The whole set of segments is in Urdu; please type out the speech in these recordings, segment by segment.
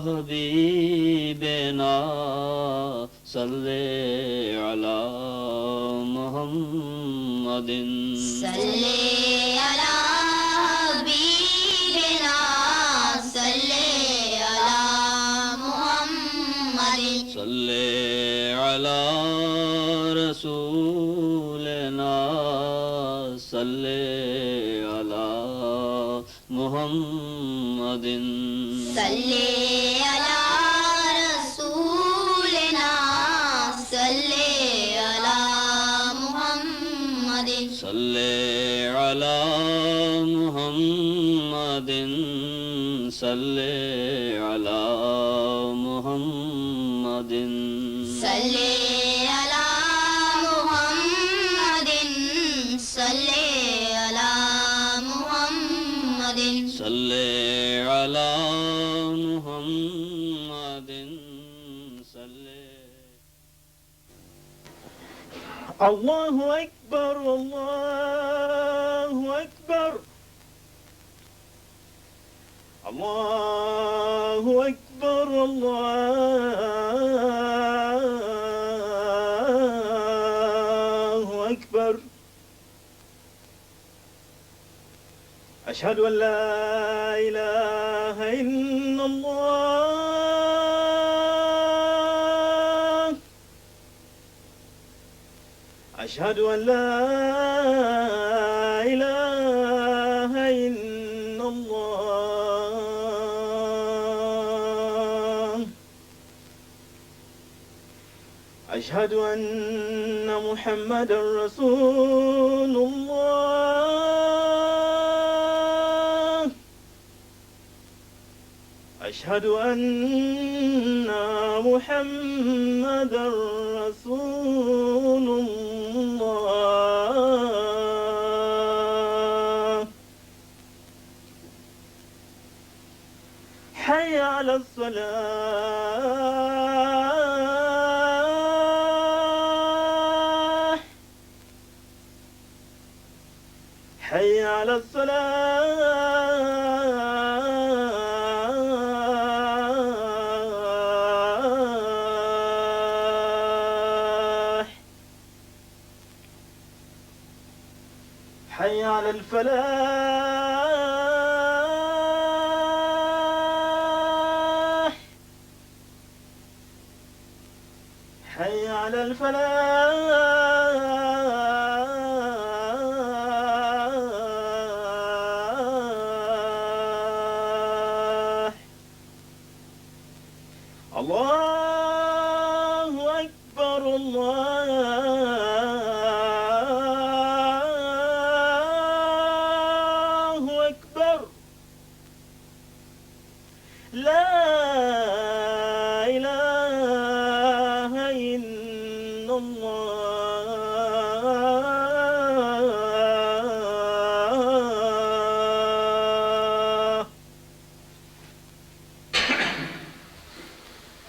حبيبنا صل على محمد صل على حبيبنا صل على محمد صل على رسولنا صل على محمد صل على رسولنا صل على محمد صل على محمد صل على محمد صل على محمد صل على محمد صل على محمد صل الله أكبر الله أكبر الله أكبر الله أكبر أشهد أن لا إله إلا الله أشهد أن لا إله إلا الله أشهد أن محمدا رسول الله أشهد أن محمدا رسول الله حي على الصلاة حي على الصلاة حي على الفلاح حي على الفلاح الله أكبر الله أكبر لا إله إلا الله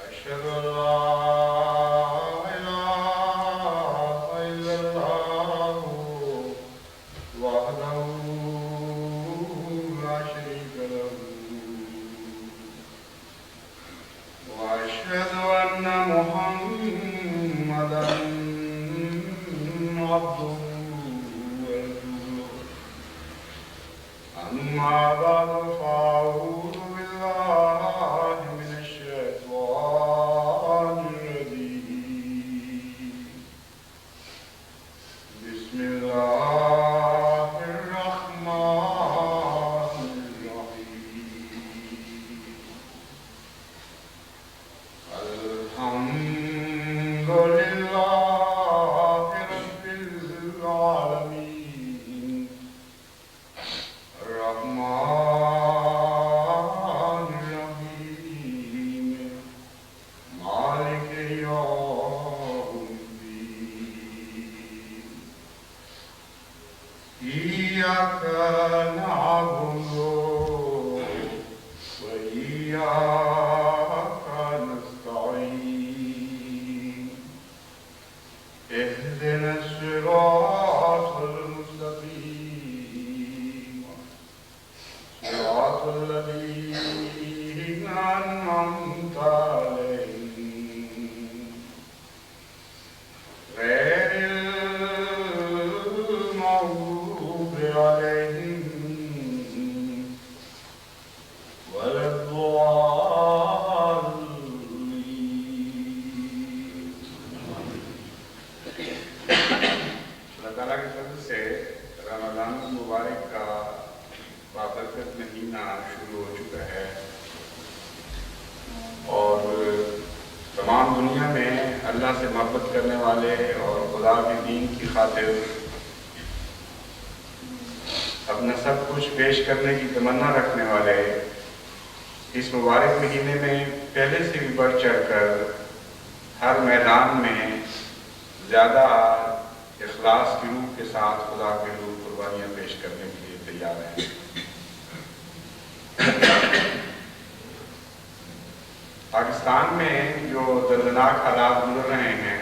أشهد أن لا إله إلا الله وحده لا شريك له وأشهد أن محمدا عبده ورسوله أما بعد فأعوذ بالله من الشيطان الرجيم بسم الله الرحمن الرحيم الحمد لله رب العالمين الرحمن الرحيم مالك يوم الدين إياك نعبد وإياك نستعين اهدنا الصراط المستقيم صراط الذين أنعمت عليهم غير المغضوب عليهم ولا الضالين. اللہ تعالیٰ کے فضل سے رمضان المبارک کا بابرکت مہینہ شروع ہو چکا ہے اور تمام دنیا میں اللہ سے محبت کرنے والے اور خدا کے دین کی خاطر اپنا سب کچھ پیش کرنے کی تمنا رکھنے والے اس مبارک مہینے میں پہلے سے بھی بڑھ چڑھ کر ہر میدان میں زیادہ اخلاص کی روح کے ساتھ خدا کے حضور قربانیاں پیش کرنے کے لیے تیار ہیں۔ پاکستان میں جو دردناک حالات گزر رہے ہیں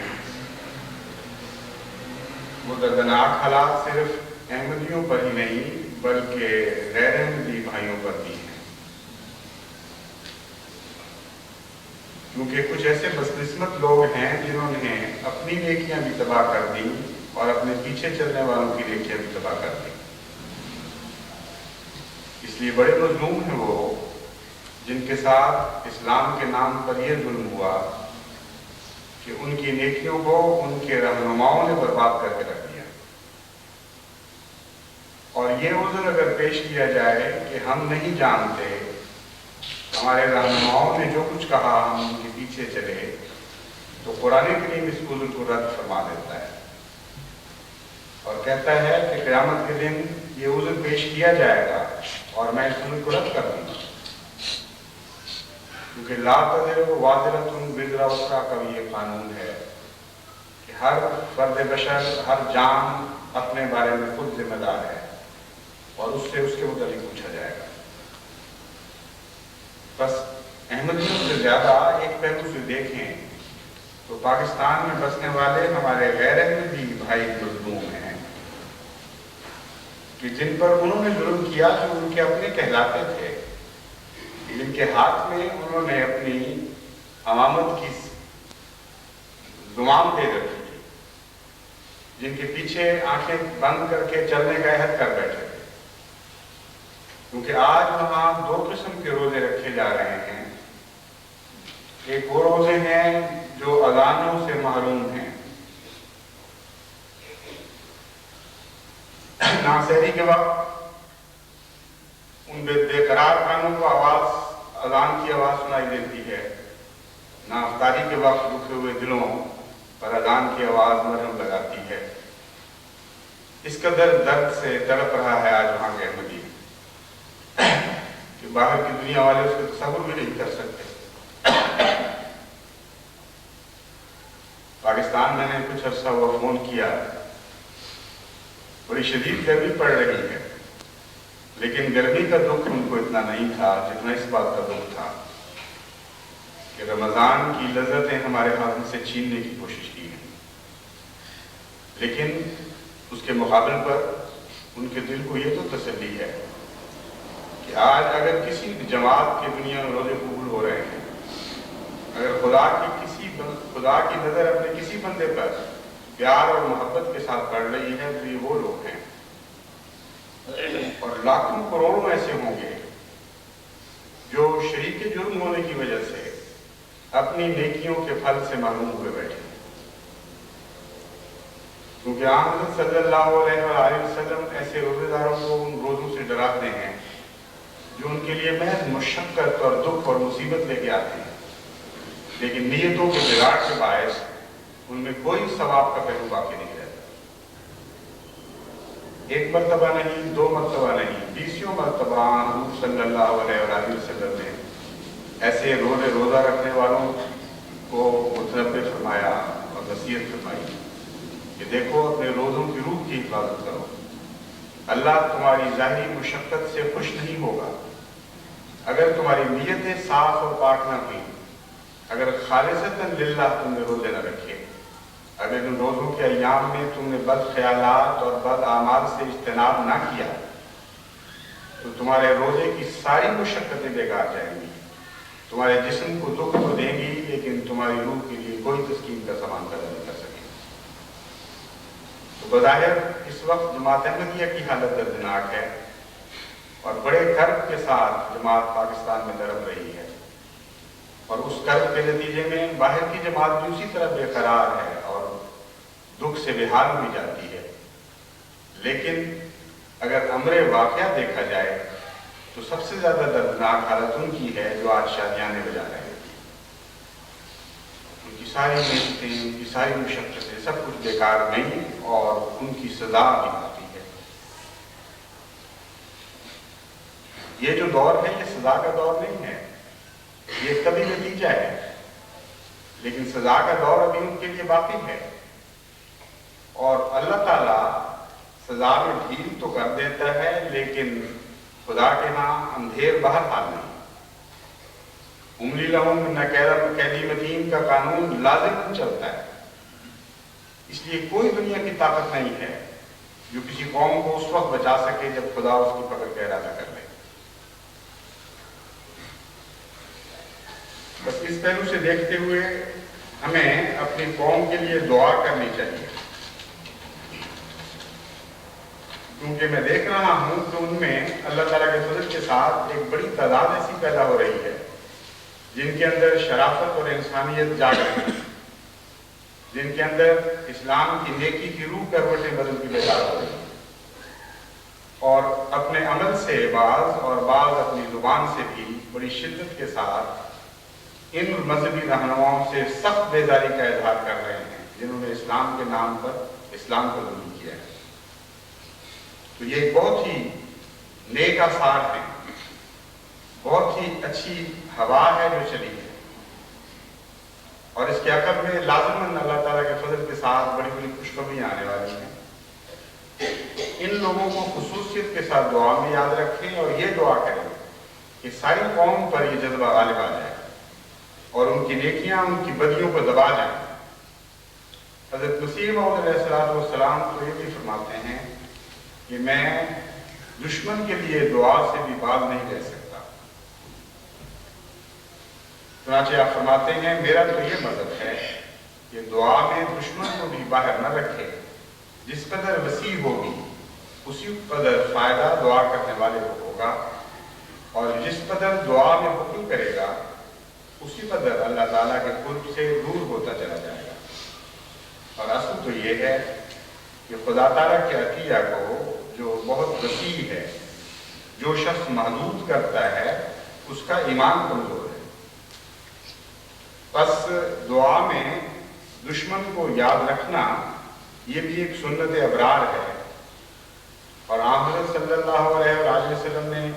وہ دردناک حالات صرف احمدیوں پر ہی نہیں بلکہ غیر احمدی بھائیوں پر بھی ہیں، کیونکہ کچھ ایسے بدقسمت لوگ ہیں جنہوں نے اپنی نیکیاں بھی تباہ کر دی اور اپنے پیچھے چلنے والوں کی نیکیاں بھی تباہ کر دی۔ اس لیے بڑے مظلوم ہیں وہ جن کے ساتھ اسلام کے نام پر یہ ظلم ہوا کہ ان کی نیکیوں کو ان کے رہنماؤں نے برباد کر کے رکھ دیا۔ اور یہ عذر اگر پیش کیا جائے کہ ہم نہیں جانتے، ہمارے رہنماؤں نے جو کچھ کہا ہم ان کے پیچھے چلے، تو قرآن کریم اس عذر کو رد فرما دیتا ہے اور کہتا ہے کہ قیامت کے دن یہ عذر پیش کیا جائے گا اور میں اس عذر کو رد کر دوں گا، کیونکہ لا تزر وازرۃ وزر اخری کا بھی یہ قانون ہے کہ ہر فرد بشر، ہر جان اپنے بارے میں خود ذمہ دار ہے اور اس سے اس کے متعلق پوچھا جائے گا۔ بس احمدیوں سے زیادہ ایک پہلو سے دیکھیں تو پاکستان میں بسنے والے ہمارے غیر احمدی بھائی مظلوم ہیں کہ جن پر انہوں نے ظلم کیا جو ان کے اپنے کہلاتے تھے، جن کے ہاتھ میں انہوں نے اپنی امامت کی زمام دے رکھی تھی، جن کے پیچھے آنکھیں بند کر کے چلنے کا عہد کر بیٹھے تھے، کیونکہ آج وہاں دو قسم کے روزے رکھے جا رہے ہیں۔ ایک وہ روزے ہیں جو اذانوں سے محروم ہیں، نہ سحری کے وقت ان بے قرار کانوں کو اذان کی آواز سنائی دیتی ہے، نہ افطاری کے وقت رکے ہوئے دلوں پر اذان کی آواز مرہم لگاتی ہے۔ اس قدر درد سے تڑپ رہا ہے آج وہاں کے احمدی کہ باہر کی دنیا والے اس کو تصور بھی نہیں کر سکتے۔ پاکستان میں نے کچھ عرصہ وہ فون کیا، بڑی شدید گرمی پڑ رہی ہے، لیکن گرمی کا دکھ ان کو اتنا نہیں تھا جتنا اس بات کا دکھ تھا کہ رمضان کی لذتیں ہمارے ہاتھ سے چھیننے کی کوشش کی ہیں، لیکن اس کے مقابل پر ان کے دل کو یہ تو تسلی ہے کہ آج اگر کسی جماعت کی دنیا میں روزے قبول ہو رہے ہیں، اگر خدا کی نظر اپنے کسی بندے پر پیار اور محبت کے ساتھ پڑ رہی ہے تو یہ وہ لوگ ہیں، اور لاکھوں کروڑوں ایسے ہوں گے جو شریک جرم ہونے کی وجہ سے اپنی نیکیوں کے پھل سے محروم ہوئے بیٹھے، کیونکہ حضرت صلی اللہ علیہ وآلہ وسلم ایسے روزے داروں کو ان روزوں سے ڈراتے ہیں جو ان کے لیے محض مشقت اور دکھ اور مصیبت لے کے آتے ہیں، لیکن نیتوں کے بگاڑ کے باعث ان میں کوئی ثواب کا پہلو باقی نہیں رہتا۔ ایک مرتبہ نہیں، دو مرتبہ نہیں، 20 مرتبہ حضور صلی اللہ علیہ وآلہ وسلم نے ایسے روزہ رکھنے والوں کو متنبہ فرمایا اور نصیحت فرمائی کہ دیکھو اپنے روزوں کی روح کی حفاظت کرو، اللہ تمہاری ظاہری مشقت سے خوش نہیں ہوگا اگر تمہاری نیتیں صاف اور پاک نہ ہوئی، اگر خالصتاً للہ تم نے روزے نہ رکھے، اگر ان روزوں کے ایام میں تم نے بد خیالات اور بد اعمال سے اجتناب نہ کیا تو تمہارے روزے کی ساری مشقتیں بیکار جائیں گی تمہارے جسم کو دکھ تو دیں گی لیکن تمہاری روح کے لیے کوئی تسکین کا سامان پیدا نہیں کر سکے. تو بظاہر اس وقت جماعت احمدیہ کی حالت دردناک ہے اور بڑے کرب کے ساتھ جماعت پاکستان میں تڑپ رہی ہے، اور اس کرب کے نتیجے میں باہر کی جماعت بھی اسی طرح بے قرار ہے اور دکھ سے بے حال ہوئی جاتی ہے. لیکن اگر امر واقعہ دیکھا جائے تو سب سے زیادہ دردناک حالت ان کی ہے جو آج شادیانے بجا رہے ہیں. ان کی ساری محنتیں، ان کی ساری مشقتیں سب کچھ بیکار گئی اور ان کی سزا بھی آتی ہے. یہ جو دور ہے یہ سزا کا دور نہیں ہے، یہ کبھی نتیجہ ہے، لیکن سزا کا دور ابھی ان کے لیے باقی ہے. اور اللہ تعالیٰ سزا میں ڈھیل تو کر دیتا ہے لیکن خدا کے ہاں اندھیر باہر حال نہیں. املی لہم نہ قیدی متین کا قانون لازم چلتا ہے. اس لیے کوئی دنیا کی طاقت نہیں ہے جو کسی قوم کو اس وقت بچا سکے جب خدا اس کی پکڑ کا ارادہ کر لے. بس اس پہلو سے دیکھتے ہوئے ہمیں اپنی قوم کے لیے دعا کرنی چاہیے، کیونکہ میں دیکھ رہا ہوں کہ ان میں اللہ تعالیٰ کے فضل کے ساتھ ایک بڑی تعداد ایسی پیدا ہو رہی ہے جن کے اندر شرافت اور انسانیت جاگ رہی ہے، جن کے اندر اسلام کی نیکی کی روح کروٹیں بدل کی بیدار ہو رہی ہیں، اور اپنے عمل سے بعض اور بعض اپنی زبان سے بھی بڑی شدت کے ساتھ ان مذہبی رہنماؤں سے سخت بیداری کا اظہار کر رہے ہیں جنہوں نے اسلام کے نام پر اسلام کو ظلم کیا ہے. تو یہ ایک بہت ہی نیک آثار ہے، بہت ہی اچھی ہوا ہے جو چلی ہے، اور اس کے عقب میں لازماً اللہ تعالیٰ کے فضل کے ساتھ بڑی بڑی خوشخبریاں آنے والی ہیں. ان لوگوں کو خصوصیت کے ساتھ دعا میں یاد رکھیں اور یہ دعا کریں کہ ساری قوم پر یہ جذبہ غالب آ جائے اور ان کی نیکیاں ان کی بدیوں کو دبا جائیں. حضرت مسیح موعود علیہ السلام تو یہ بھی فرماتے ہیں کہ میں دشمن کے لیے دعا سے بھی باز نہیں رہ سکتا. چنانچہ آپ فرماتے ہیں میرا تو یہ مذہب ہے کہ دعا میں دشمن کو بھی باہر نہ رکھے. جس قدر وسیع ہوگی اسی قدر فائدہ دعا کرنے والے کو ہوگا، اور جس قدر دعا میں حکم کرے گا اسی قدر اللہ تعالیٰ کے قرب سے دور ہوتا چلا جائے گا. اور اصل تو یہ ہے کہ خدا تعالیٰ کے عطیہ کو جو بہت وسیع ہے، جو شخص محدود کرتا ہے اس کا ایمان کمزور ہے. بس دعا میں دشمن کو یاد رکھنا یہ بھی ایک سنت ابرار ہے، اور آن حضرت صلی اللہ علیہ وآلہ وسلم نے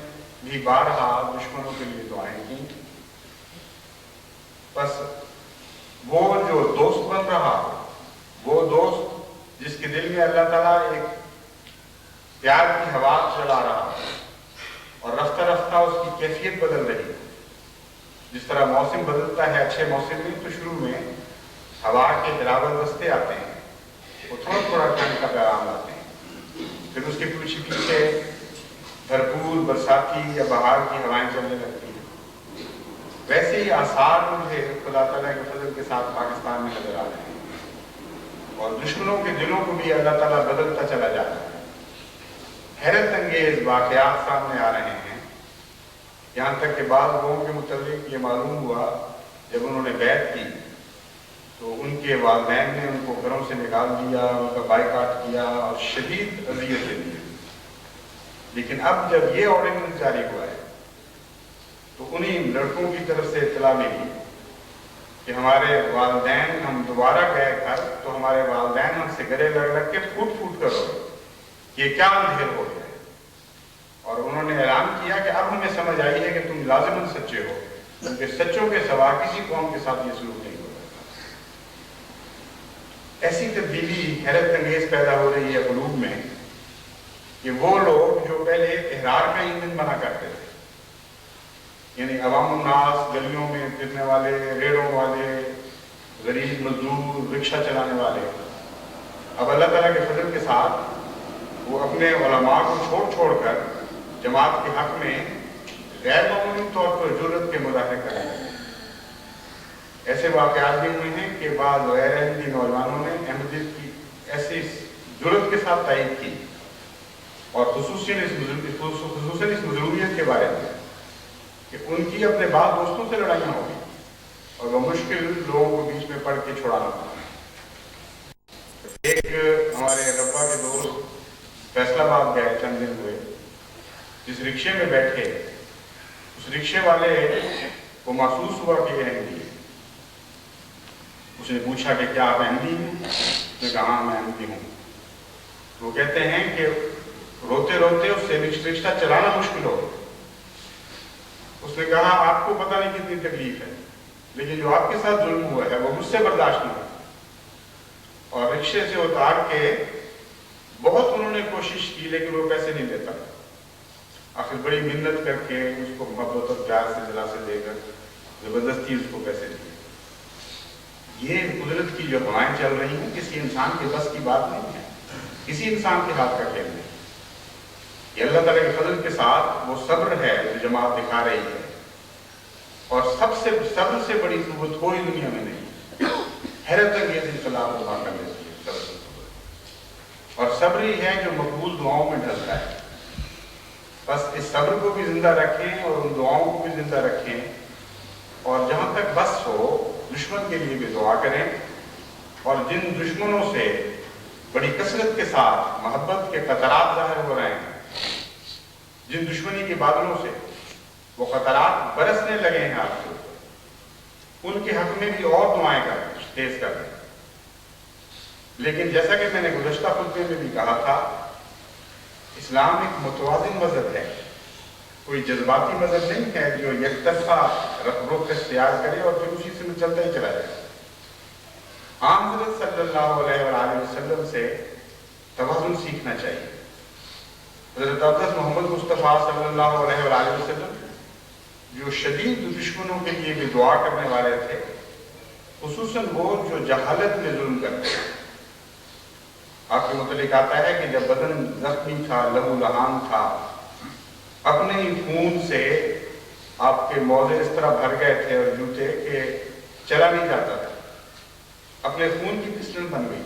بھی بارہا دشمنوں کے لیے دعائیں کی. بس وہ جو دوست بن رہا، وہ دوست جس کے دل میں اللہ تعالیٰ ایک پیار کی ہوا چلا رہا اور رفتہ رفتہ اس کی کیفیت بدل رہی. جس طرح موسم بدلتا ہے، اچھے موسم میں تو شروع میں ہوا کے ہلاول رستے آتے ہیں، وہ تھوڑا تھوڑا ٹھنڈ کا پیغام لاتے ہیں، پھر اس کے پیچھے بھرپور برساتی یا بہار کی ہوائیں چلنے لگتی ہیں. ویسے ہی آثار مجھے خدا تعالیٰ کے فضل کے ساتھ پاکستان میں نظر آ رہے ہیں، اور دشمنوں کے دلوں کو بھی اللہ تعالیٰ بدلتا چلا جاتا ہے. حیرت انگیز واقعات سامنے آ رہے ہیں، یہاں تک کہ بعض لوگوں کے متعلق یہ معلوم ہوا جب انہوں نے بیعت کی تو ان کے والدین نے ان کو گھروں سے نکال دیا، ان کا بائیکاٹ کیا اور شدید اذیتیں دی. لیکن اب جب یہ آرڈیننس جاری ہوا ہے تو انہیں لڑکوں کی طرف سے اطلاع ملی کہ ہمارے والدین، ہم دوبارہ گئے گھر تو ہمارے والدین ہم سے گلے لگ لگ کے پھوٹ پھوٹ کر روئے کہ یہ کیا اندھیر ہو گیا ہے. اور انہوں نے اعلان کیا کہ اب ہمیں سمجھ آئی ہے کہ تم لازماً سچے ہو، کیونکہ سچوں کے سوا کسی قوم کے ساتھ یہ سلوک نہیں ہو سکتا. ایسی تبدیلی حیرت انگیز پیدا ہو رہی ہے قلوب میں کہ وہ لوگ جو پہلے احرار کا ایندھن بنا کرتے تھے، یعنی عوام الناس، گلیوں میں پھرنے والے، ریڑوں والے، غریب مزدور، رکشہ چلانے والے، اب اللہ تعالیٰ کے فضل کے ساتھ وہ اپنے علماء کو چھوڑ کر جماعت کے حق میں غیر معمولی طور پر جرأت کے مظاہرے کرنے لگے۔ ایسے واقعات بھی ہوئے ہیں کہ بعض غیر احمدی نوجوانوں نے احمدیت کی ایسی جرأت کے ساتھ تائید کی اور خصوصاً اس مظلومیت کے بارے میں کہ ان کی اپنے بعض دوستوں سے لڑائیاں ہو گئی اور وہ مشکل لوگوں کو بیچ میں پڑھ کے چھڑانا پڑا۔ ایک ہمارے ربا کے دوست فیصل آباد گئے، چند دن ہوئے، جس رکشے میں بیٹھے اس رکشے والے کو محسوس ہوا کہ یہ احمدی ہے۔ اس نے پوچھا کہ کیا آپ احمدی ہیں؟ اس نے کہا ہاں میں احمدی ہوں۔ وہ کہتے ہیں کہ روتے روتے اس سے رکشہ چلانا مشکل ہو گیا۔ اس نے کہا آپ کو پتہ نہیں کتنی تکلیف ہے، لیکن جو آپ کے ساتھ ظلم ہوا ہے وہ مجھ سے برداشت نہیں ہوا۔ اور رکشے سے اتار کے بہت انہوں نے کوشش کی لیکن وہ پیسے نہیں دیتا، آخر بڑی محنت کر کے اس کو محبت اور پیار سے دلاسے دے کر زبردستی اس کو پیسے دیے۔ یہ قدرت کی جو ہوائیں چل رہی ہیں کسی انسان کے بس کی بات نہیں ہے، کسی انسان کے ہاتھ کا کھیل نہیں۔ یہ اللہ تعالیٰ کے فضل کے ساتھ وہ صبر ہے جو جماعت دکھا رہی ہے، اور صبر سے بڑی قوت کوئی دنیا میں نہیں۔ حیرت انگیز انقلاب دعا کر لیتی ہے صبر، اور صبر ہی ہے جو مقبول دعاؤں میں ڈھلتا ہے۔ بس اس صبر کو بھی زندہ رکھیں اور ان دعاؤں کو بھی زندہ رکھیں، اور جہاں تک بس ہو دشمن کے لیے بھی دعا کریں، اور جن دشمنوں سے بڑی کثرت کے ساتھ محبت کے قطرات ظاہر ہو رہے ہیں، جن دشمنی کے بادلوں سے وہ قطرات برسنے لگے ہیں آپ کے اوپر، ان کے حق میں بھی اور دعائیں کریں، تیز کر دیں۔ لیکن جیسا کہ میں نے گزشتہ خطبے میں بھی کہا تھا، اسلام ایک متوازن مذہب ہے، کوئی جذباتی مذہب نہیں ہے جو یک طرفہ رخ اختیار کرے اور پھر اسی سے میں چلتا ہی چلا جائے۔ عام حضرت صلی اللہ علیہ وآلہ وسلم سے توازن سیکھنا چاہیے۔ حضرت اقدس محمد مصطفیٰ صلی اللہ علیہ وآلہ وسلم جو شدید دشمنوں کے لیے بھی دعا کرنے والے تھے، خصوصاً وہ جو جہالت میں ظلم کرتے ہیں۔ آپ کے متعلق آتا ہے کہ جب بدن زخمی تھا، لہو لہان تھا، اپنے ہی خون سے آپ کے موزے اس طرح بھر گئے تھے اور جوتے کہ چلا نہیں جاتا تھا، اپنے خون کی پسٹن بن گئی۔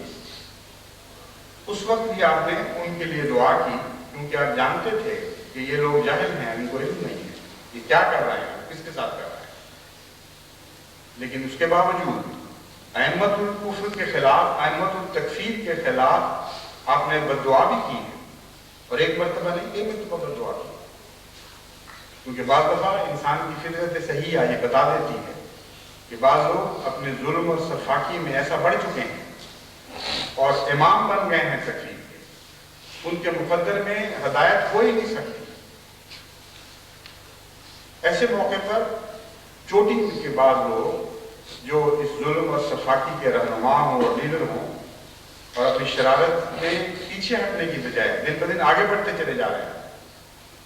اس وقت بھی آپ نے ان کے لیے دعا کی، کیونکہ آپ جانتے تھے کہ یہ لوگ جاہل ہیں، ان کو علم نہیں ہے، یہ کیا کر رہے ہیں، کس کے ساتھ کر رہے ہیں۔ لیکن اس کے باوجود ائمۃ الکفر کے خلاف، ائمۃ التکفیر کے خلاف آپ نے بد دعا بھی کی ہے، اور ایک مرتبہ نہیں، ایک مرتبہ بد دعا کی، کیونکہ بعض دفعہ انسان کی فطرت صحیح یہ بتا دیتی ہے کہ بعض لوگ اپنے ظلم اور سفاکی میں ایسا بڑھ چکے ہیں اور امام بن گئے ہیں تکلیف کے، ان کے مقدر میں ہدایت ہو ہی نہیں سکتی۔ ایسے موقع پر چوٹی کے بعض لوگ جو اس ظلم اور سفاکی کے رہنما ہوں اور لیڈر ہوں اور اپنی شرارت میں پیچھے ہٹنے کی بجائے دن بدن آگے بڑھتے چلے جا رہے ہیں،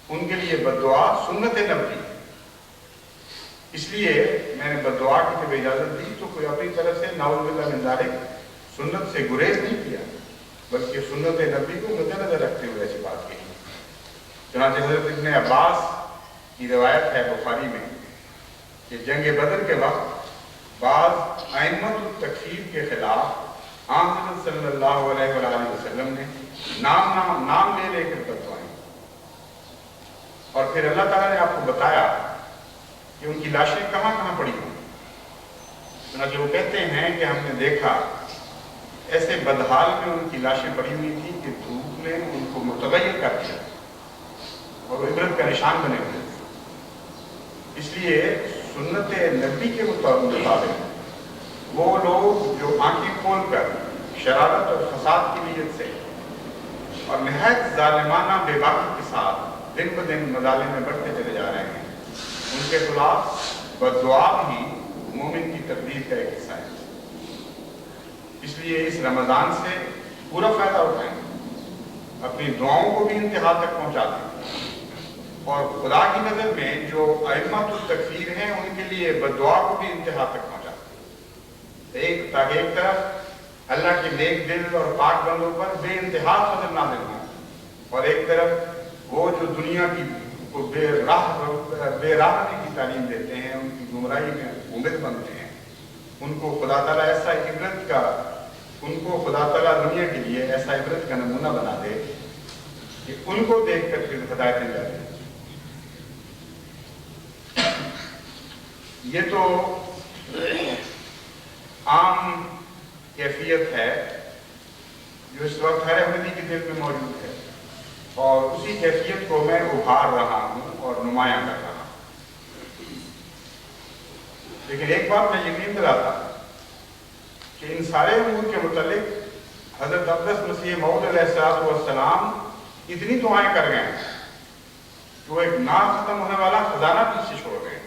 ان کے لیے بد دعا سنت نبوی ہے۔ اس لیے میں نے بد دعا کی جب اجازت دی تو کوئی اپنی طرف سے نعوذ باللہ من ذالک سنت سے گریز نہیں کیا، بلکہ سنت نبوی کو مد نظر رکھتے ہوئے ایسی بات کہی۔ چنانچہ حضرت ابن عباس کی روایت ہے بخاری میں کہ جنگ بدر کے وقت بعض ائمۃ التکفیر کے خلاف عام حضرت صلی اللہ علیہ وآلہ وسلم نے نام لے کر بتوائیں، اور پھر اللہ تعالیٰ نے آپ کو بتایا کہ ان کی لاشیں کہاں کہاں پڑی ہوں۔ چنانچہ وہ کہتے ہیں کہ ہم نے دیکھا ایسے بدحال میں ان کی لاشیں پڑی ہوئی تھی کہ دھوپ نے ان کو متغیر کر دیا اور وہ عبرت کا نشان بنے ہوئے۔ اس لیے سنت نبی کے مطابق وہ لوگ جو آنکھیں کھول کر شرارت اور فساد کی نیت سے اور نہایت ظالمانہ بے باکی کے ساتھ دن بدن مظالم میں بڑھتے چلے جا رہے ہیں، ان کے خلاف بد دعا بھی مومن کی تقدیر کا ایک حصہ ہے۔ اس لیے اس رمضان سے پورا فائدہ اٹھائیں، اپنی دعاؤں کو بھی انتہا تک پہنچا دیں، اور خدا کی نظر میں جو ائمۃ التکفیر ہیں ان کے لیے بد دعا کو بھی انتہا تک پہنچا دیں، تاکہ ایک طرف اللہ کے نیک دل اور پاک بندوں پر بے انتہا فضل نازل ہوں، اور ایک طرف وہ جو دنیا کی کو بے راہی کی تعلیم دیتے ہیں، ان کی گمراہی میں امید بنتے ہیں، ان کو خدا تعالیٰ ایسا عبرت کا دنیا کے لیے ایسا عبرت کا نمونہ بنا دے کہ ان کو دیکھ کر پھر ہدایتیں جاتی ہیں۔ یہ تو عام کیفیت ہے جو اس وقت ہر احمدی کے دل میں موجود ہے، اور اسی کیفیت کو میں ابھار رہا ہوں اور نمایاں کر رہا ہوں۔ لیکن ایک بات میں یقین دلاتا ہوں کہ ان سارے امور کے متعلق حضرت اقدس مسیح موعود علیہ السلام اتنی دعائیں کر گئے ہیں کہ وہ ایک نہ ختم ہونے والا خزانہ پیچھے چھوڑ گئے۔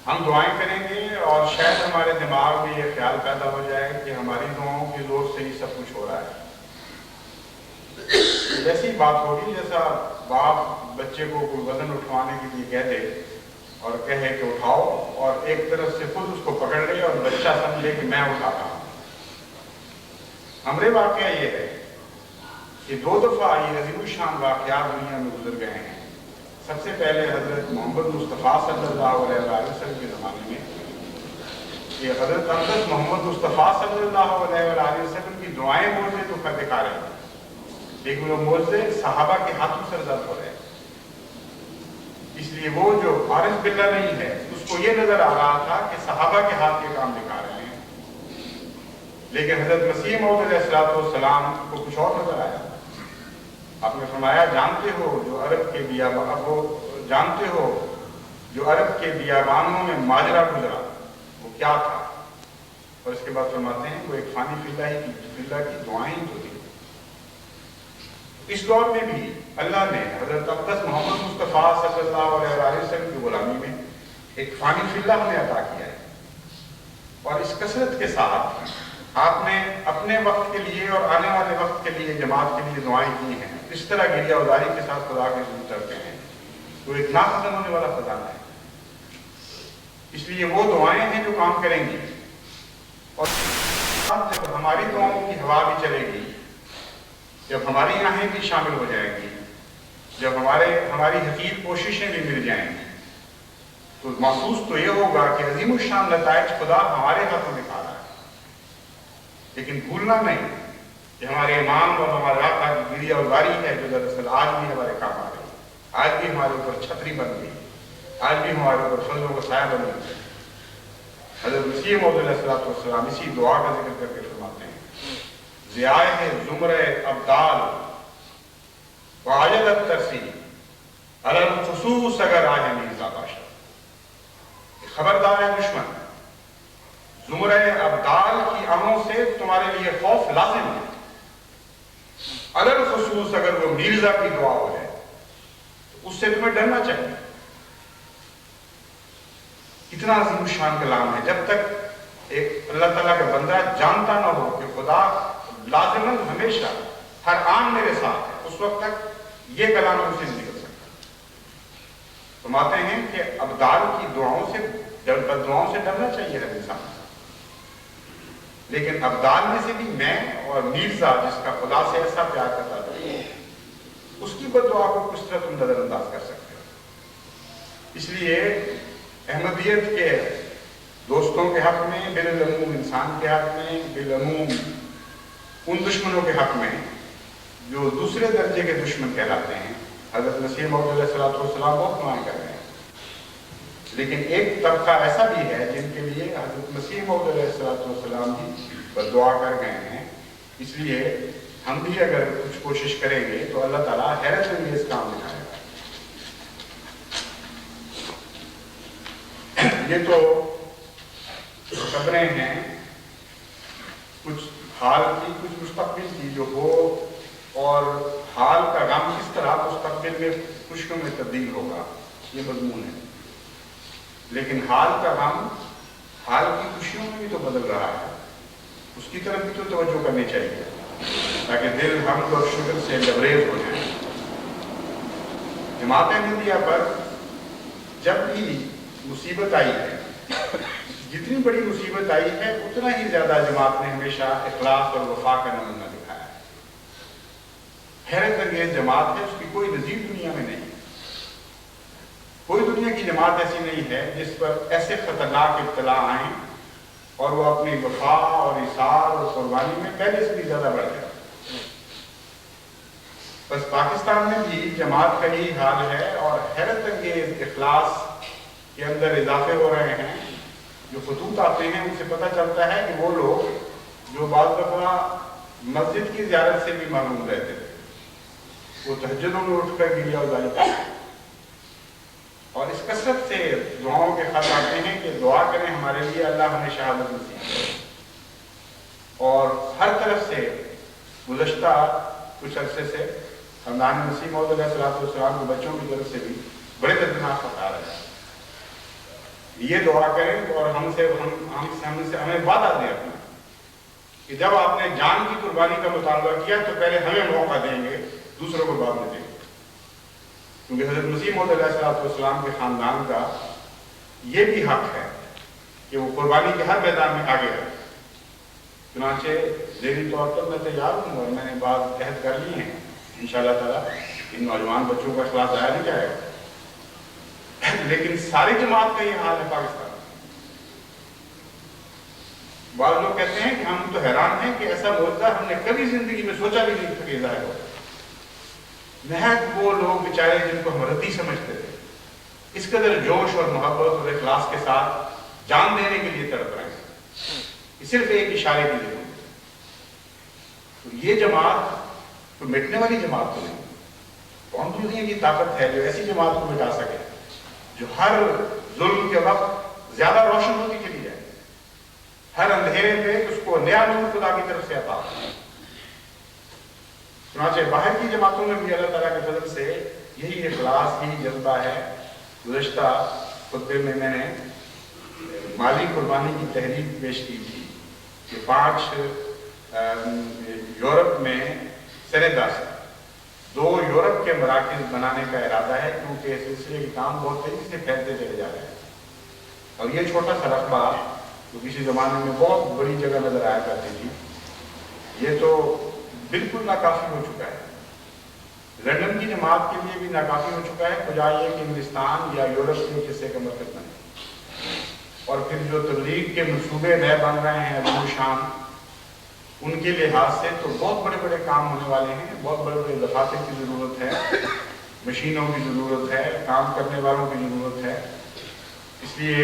ہم دعائیں کریں گے اور شاید ہمارے دماغ میں یہ خیال پیدا ہو جائے کہ ہماری دعاؤں کے زور سے ہی سب کچھ ہو رہا ہے۔ ایسی بات ہوگی جیسا باپ بچے کو کوئی وزن اٹھوانے کے لیے کہہ دے اور کہے کہ اٹھاؤ، اور ایک طرف سے خود اس کو پکڑ لے اور بچہ سمجھے کہ میں اٹھا رہا ہوں۔ ہمارے واقعہ یہ ہے کہ 2 دفعہ یہ عظیم الشان واقعات دنیا میں گزر گئے ہیں۔ سب سے پہلے حضرت محمد مصطفیٰ صلی اللہ علیہ وسلم کے زمانے میں کہ حضرت اقدس محمد مصطفیٰ صلی اللہ علیہ وسلم کی دعائیں معجزے تو دکھا رہے ہیں، لیکن وہ معجزے صحابہ کے ہاتھوں سے رد ہو رہے ہیں۔ اس لیے وہ جو عارف باللہ نہیں ہے اس کو یہ نظر آ رہا تھا کہ صحابہ کے ہاتھ کے کام دکھا رہے ہیں، لیکن حضرت مسیح موعود علیہ السلام کو کچھ اور نظر آیا۔ آپ نے فرمایا جانتے ہو جو عرب کے بیابانوں میں ماجرا گزرا وہ کیا تھا، اور اس کے بعد فرماتے ہیں وہ ایک فانی فی اللہ کی دعائیں جو تھی۔ اس دور میں بھی اللہ نے حضرت اقدس محمد مصطفیٰ صلی اللہ علیہ وسلم کی غلامی میں ایک فانی فی اللہ ہمیں عطا کیا ہے، اور اس کثرت کے ساتھ آپ نے اپنے وقت کے لیے اور آنے والے وقت کے لیے جماعت کے لیے دعائیں کی ہیں۔ اس طرح گریہ ازاری کے ساتھ خدا کے حضور کرتے ہیں تو ایک نہ ختم ہونے والا خزانہ ہے۔ اس لیے وہ دعائیں ہیں جو کام کریں گی، اور جب ہماری دعاؤں کی ہوا بھی چلے گی، جب ہماری آہیں بھی شامل ہو جائیں گی، جب ہماری حقیر کوششیں بھی مل جائیں گی، تو محسوس تو یہ ہوگا کہ عظیم الشان نتائج خدا ہمارے ہاتھوں دکھا رہا ہے۔ لیکن بھولنا نہیں کہ ہمارے امام اور ہمارے آقا کی گریہ ازاری ہے جو دراصل آج بھی ہمارے کام آ رہی ہے، آج بھی ہمارے اوپر چھتری بن گئی، آج بھی ہمارے اوپر فضلوں کا سایہ بن گئی۔ حضرت مسیح موعود علیہ السلام اسی دعا کا ذکر کر کے فرماتے ہیں ضیائے زمرہ ابدال وعجلت ترسی علی الخصوص اگر آئے میرزا باشا۔ خبردار ہے دشمن، زمرہ ابدال کی آہوں سے تمہارے لیے خوف لازم ہے، علی الخصوص اگر وہ میرزا کی دعا ہو جائے تو اس سے تمہیں ڈرنا چاہیے۔ کتنا عظیم الشان کلام ہے۔ جب تک ایک اللہ تعالیٰ کا بندہ جانتا نہ ہو کہ خدا لازماً ہمیشہ ہر آن میرے ساتھ ہے، اس وقت تک یہ کلام اسے نہیں نکل سکتا۔ فرماتے ہیں کہ ابدال کی دعاؤں سے بددعاؤں سے ڈرنا چاہیے ہر انسان، لیکن ابدال میں سے بھی میں اور میرزا جس کا خدا سے ایسا پیار کرتا تھا اس کی بددعا کو کس طرح تم نظر انداز کر سکتے ہو؟ اس لیے احمدیت کے دوستوں کے حق میں، بالعموم انسان کے حق میں، بالعموم ان دشمنوں کے حق میں جو دوسرے درجے کے دشمن کہلاتے ہیں، حضرت مسیح موعود علیہ السلام بہت دعائیں کر رہے ہیں، لیکن ایک طبقہ ایسا بھی ہے جن کے لیے حضرت مسیح موعود علیہ السلام بھی بددعا کر گئے ہیں۔ اس لیے ہم بھی اگر کچھ کوشش کریں گے تو اللہ تعالیٰ حیرت انگیز کام دکھائے گا۔ یہ تو خبریں ہیں کچھ حال کی، کچھ مستقبل کی جو ہو، اور حال کا غم کس طرح مستقبل میں خوشیوں میں تبدیل ہوگا، یہ مضمون ہے۔ لیکن حال کا غم حال کی خوشیوں میں بھی تو بدل رہا ہے، اس کی طرف بھی تو توجہ کرنی چاہیے تاکہ دل حمد اور شکر سے لبریز ہو جائے۔ جماعت احمدیہ پر جب بھی مصیبت آئی ہے، جتنی بڑی مصیبت آئی ہے اتنا ہی زیادہ جماعت نے ہمیشہ اخلاص اور وفا کا نمونہ دکھایا ہے۔ حیرت انگیز جماعت ہے، اس کی کوئی نظیر دنیا میں نہیں ہے۔ کوئی دنیا کی جماعت ایسی نہیں ہے جس پر ایسے خطرناک ابتلا آئیں اور وہ اپنی وفا اور اثار اور قربانی میں پہلے سے بھی زیادہ بڑھ جائے۔ بس پاکستان میں بھی جماعت کا یہی حال ہے، اور حیرت انگیز اخلاص کے اندر اضافے ہو رہے ہیں۔ جو خطوط آتے ہیں ان سے پتہ چلتا ہے کہ وہ لوگ جو بعض دفعہ مسجد کی زیارت سے بھی محروم رہتے تھے، وہ تہجدوں میں اٹھ کر گریا ازاری کرتے ہیں، اور اس کثرت سے دعاؤں کے خط آتے ہیں کہ دعا کریں ہمارے لیے، اللہ ہمیں شہادت نصیب کرے۔ اور ہر طرف سے گزشتہ کچھ عرصے سے خاندان مسیح موعود علیہ السلام کے بچوں کی طرف سے بھی بڑے دردناک خط آ رہے ہیں۔ یہ دعا کریں اور ہمیں وعدہ دیں اپنا کہ جب آپ نے جان کی قربانی کا مطالبہ کیا تو پہلے ہمیں موقع دیں گے، دوسروں کو بعد میں دیں گے، کیونکہ حضرت مسیح موعود علیہ السلام کے خاندان کا یہ بھی حق ہے کہ وہ قربانی کے ہر میدان میں آگے رہے۔ چنانچہ ذہنی طور پر میں تیار ہوں اور میں نے بعض عہد کر لیے ہیں، انشاءاللہ تعالیٰ ان نوجوان بچوں کا اخلاص ضائع نہیں جائے گا۔ لیکن ساری جماعت کا یہ حال ہے پاکستان میں۔ بعض لوگ کہتے ہیں کہ ہم تو حیران ہیں کہ ایسا معجزہ ہم نے کبھی زندگی میں سوچا بھی نہیں تھا کہ ظاہر ہو۔ محض وہ لوگ بیچارے جن کو ہم ردی سمجھتے تھے، اس قدر جوش اور محبت اور اخلاص کے ساتھ جان دینے کے لیے تڑپ رہے ہیں، صرف ایک اشارے کی ضرورت ہے۔ تو یہ جماعت تو مٹنے والی جماعت تو نہیں، کون سی دنیا کی طاقت ہے جو ایسی جماعت کو مٹا سکے جو ہر ظلم کے وقت زیادہ روشن ہوتی چلی جائے، ہر اندھیرے پہ اس کو نیا نور خدا کی طرف سے عطا ہو۔ چنانچہ باہر کی جماعتوں میں بھی اللہ تعالیٰ کے فضل سے یہی اخلاص، یہی جذبہ ہے۔ گزشتہ خطبے میں نے مالی قربانی کی تحریک پیش کی تھی کہ 5 یورپ میں سرے-دست 2 یورپ کے مراکز بنانے کا ارادہ ہے، کیونکہ اس سلسلے کے کام بہت تیزی سے پھیلتے چلے جا رہے ہیں، اور یہ چھوٹا سا رقبہ جو کسی زمانے میں بہت بڑی جگہ نظر آیا کرتی تھی، یہ تو بالکل ناکافی ہو چکا ہے۔ لندن کی جماعت کے لیے بھی ناکافی ہو چکا ہے، بجائے یہ کہ انگلستان یا یورپ کے حصے کا مرکز بنے۔ اور پھر جو تبلیغ کے منصوبے نئے بن رہے ہیں ابو شام، ان کے لحاظ سے تو بہت بڑے بڑے کام ہونے والے ہیں، بہت بڑے بڑے دفاتر کی ضرورت ہے، مشینوں کی ضرورت ہے، کام کرنے والوں کی ضرورت ہے۔ اس لیے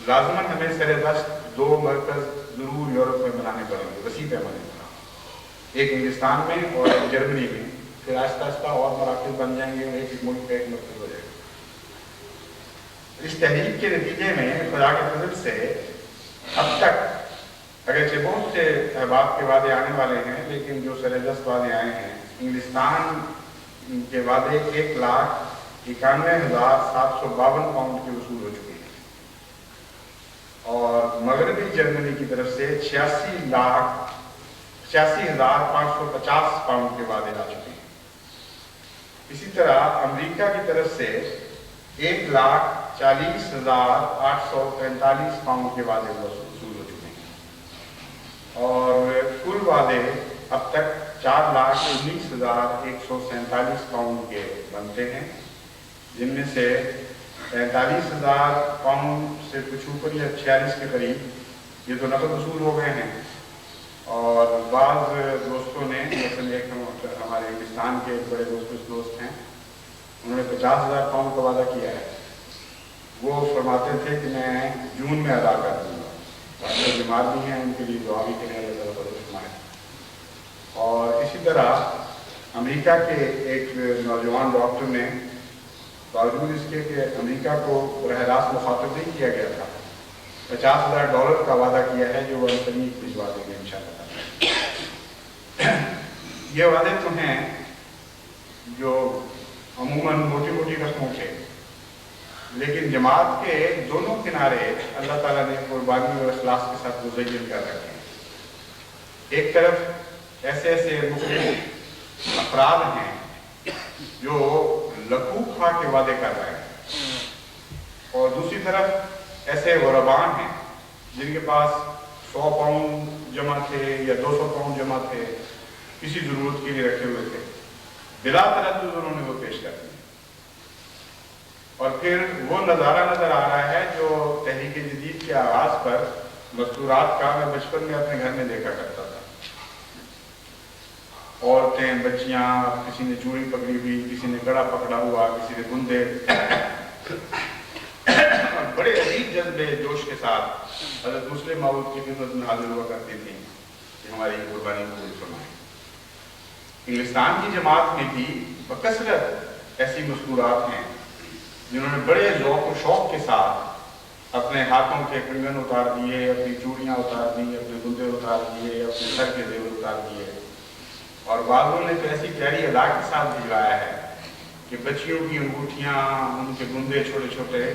لازماً ہمیں سرے-دست 2 مرکز ضرور یورپ میں بنانے پڑیں گے، وسیع پیمانے پر، ایک انگلستان میں اور ایک جرمنی میں، پھر آہستہ آہستہ اور مراکز بن جائیں گے، ایک ملک کا ایک مرکز ہو جائے گا۔ اس تحریک کے نتیجے میں خدا کے فضل سے اب تک اگرچہ بہت سے احباب کے وعدے آنے والے ہیں، لیکن جو سرے-دست وعدے آئے ہیں، انگلستان کے وعدے 1,91,752 پاؤنڈ کے وصول ہو چکے ہیں، اور مغربی جرمنی کی طرف سے 86,550 پاؤنڈ کے وعدے آ چکے ہیں۔ اسی طرح امریکہ کی طرف سے 1,40,845 پاؤنڈ کے وعدے وصول ہو چکے ہیں، اور کل وعدے اب تک 4,19,147 پاؤنڈ کے بنتے ہیں، جن میں سے 45,000 پاؤنڈ سے کچھ اوپر یا 46 کے قریب یہ تو نقد وصول ہو گئے ہیں، اور بعض دوستوں نے، مثلا ایک ہمارے ہندوستان کے بڑے دوست ہیں، انہوں نے 50,000 پاؤنڈ کا وعدہ کیا ہے۔ وہ فرماتے تھے کہ میں جون میں ادا کر دوں گا، ڈاکٹر بیمار بھی ہیں، ان کے لیے دعا بھی کریں اللہ تعالیٰ بدل فرمائے۔ اور اسی طرح امریکہ کے ایک نوجوان ڈاکٹر نے باوجود اس کے کہ امریکہ کو براہ راست مخاطب نہیں کیا گیا تھا، $50,000 کا وعدہ کیا ہے جو وہ قریب بھجوا دیں گے انشاءاللہ۔ یہ وعدے تو ہیں جو عموماً موٹی موٹی رقموں کے، لیکن جماعت کے دونوں کنارے اللہ تعالیٰ نے قربانی اور اخلاص کے ساتھ مزین کر رکھے ہیں۔ ایک طرف ایسے مختلف افراد ہیں جو لکھوں کھا کے وعدے کر رہے ہیں، اور دوسری طرف ایسے غربان ہیں جن کے پاس 100 پاؤنڈ جمع تھے یا 200 پاؤنڈ جمع تھے، کسی ضرورت کے لیے رکھے ہوئے تھے، بلا تردد انہوں نے وہ پیش کر دی. اور پھر وہ نظارہ نظر آ رہا ہے جو تحریک جدید کے آغاز پر مستورات کا میں بچپن میں اپنے گھر میں دیکھا کرتا تھا. عورتیں، بچیاں، کسی نے چوڑی پکڑی ہوئی، کسی نے کڑا پکڑا ہوا، کسی نے گندے، بڑے عجیب جذبے جوش کے ساتھ حضرت مسلم موعود کی خدمت میں حاضر ہوا کرتی تھی کہ ہماری قربانی قبول فرمائیں. انگلستان کی جماعت میں بھی بکثرت ایسی مستورات ہیں جنہوں نے بڑے ذوق و شوق کے ساتھ اپنے ہاتھوں کے کنگن اتار دیے، اپنی چوڑیاں اتار دی، اپنے گندے اتار دیے، اپنے سر کے زیور اتار دیے. اور بعضوں نے تو ایسی پیاری ادا کے ساتھ بھجوایا ہے کہ بچیوں کی انگوٹھیاں، ان کے گندے چھوٹے چھوٹے